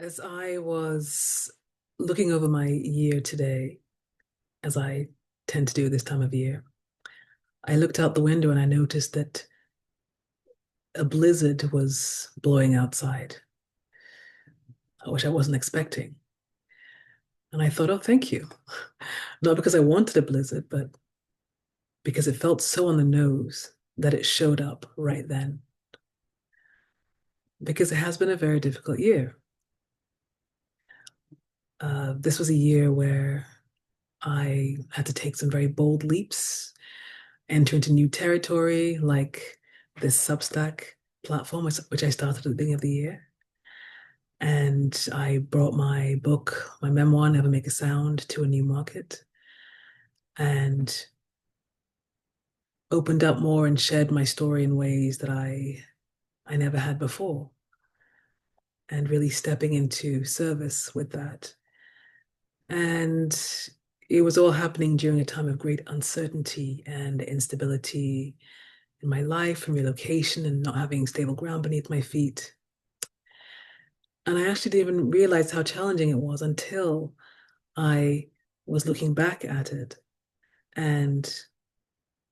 As I was looking over my year today, as I tend to do this time of year, I looked out the window and I noticed that a blizzard was blowing outside, which I wasn't expecting. And I thought, oh, thank you. Not because I wanted a blizzard, but because it felt so on the nose that it showed up right then. Because it has been a very difficult year. This was a year where I had to take some very bold leaps, enter into new territory like this Substack platform, which I started at the beginning of the year. And I brought my book, my memoir, Never Make a Sound, to a new market and opened up more and shared my story in ways that I never had before, and really stepping into service with that. And it was all happening during a time of great uncertainty and instability in my life and relocation and not having stable ground beneath my feet. And I actually didn't even realize how challenging it was until I was looking back at it. And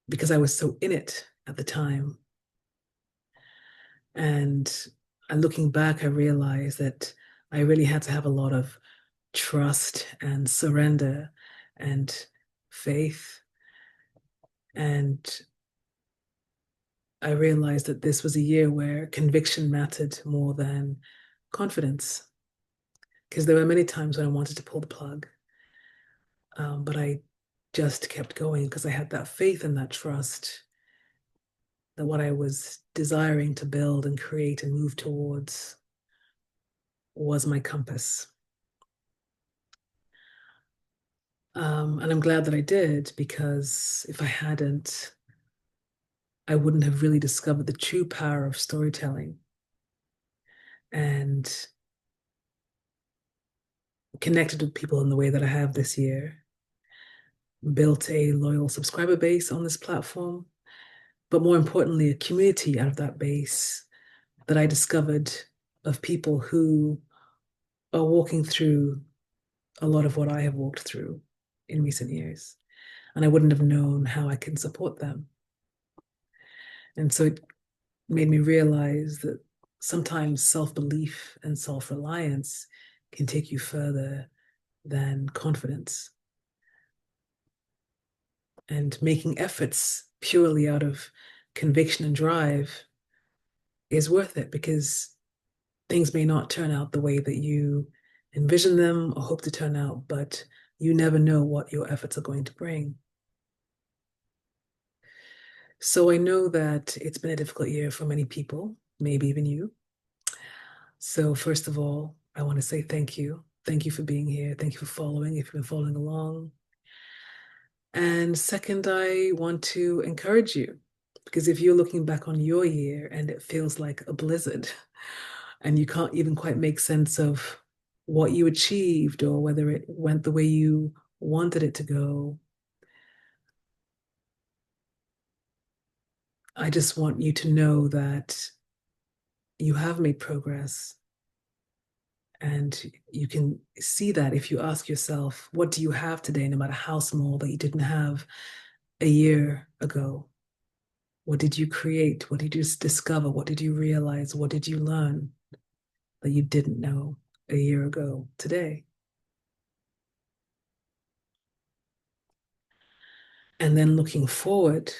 because I was so in it at the time. And looking back, I realized that I really had to have a lot of trust and surrender and faith. And I realized that this was a year where conviction mattered more than confidence. Because there were many times when I wanted to pull the plug, but I just kept going because I had that faith and that trust that what I was desiring to build and create and move towards was my compass. And I'm glad that I did, because if I hadn't, I wouldn't have really discovered the true power of storytelling and connected with people in the way that I have this year, built a loyal subscriber base on this platform, but more importantly, a community out of that base that I discovered of people who are walking through a lot of what I have walked through in recent years. And I wouldn't have known how I can support them. And so it made me realize that sometimes self-belief and self-reliance can take you further than confidence. And making efforts purely out of conviction and drive is worth it, because things may not turn out the way that you envision them or hope to turn out, but you never know what your efforts are going to bring. So I know that it's been a difficult year for many people, maybe even you. So first of all, I want to say thank you. Thank you for being here. Thank you for following, if you've been following along. And second, I want to encourage you, because if you're looking back on your year and it feels like a blizzard and you can't even quite make sense of what you achieved or whether it went the way you wanted it to go, I just want you to know that you have made progress. And you can see that if you ask yourself, what do you have today, no matter how small, that you didn't have a year ago? What did you create? What did you discover? What did you realize? What did you learn that you didn't know a year ago today? And then looking forward,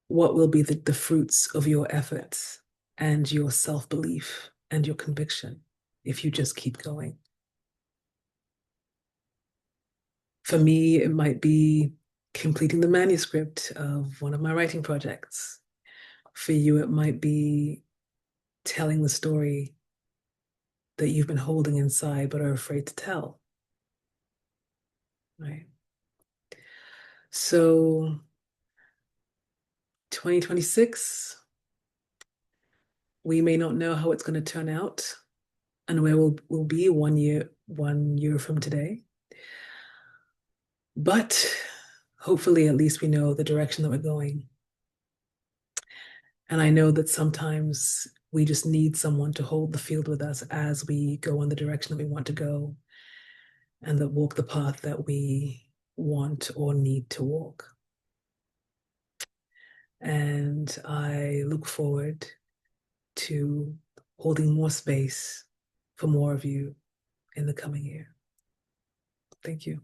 what will be the fruits of your efforts and your self-belief and your conviction if you just keep going? For me, it might be completing the manuscript of one of my writing projects. For you, it might be telling the story that you've been holding inside but are afraid to tell, right? So 2026, we may not know how it's going to turn out and where we'll be 1 year from today. But hopefully, at least we know the direction that we're going. And I know that sometimes We just need someone to hold the field with us as we go in the direction that we want to go and that walk the path that we want or need to walk. And I look forward to holding more space for more of you in the coming year. Thank you.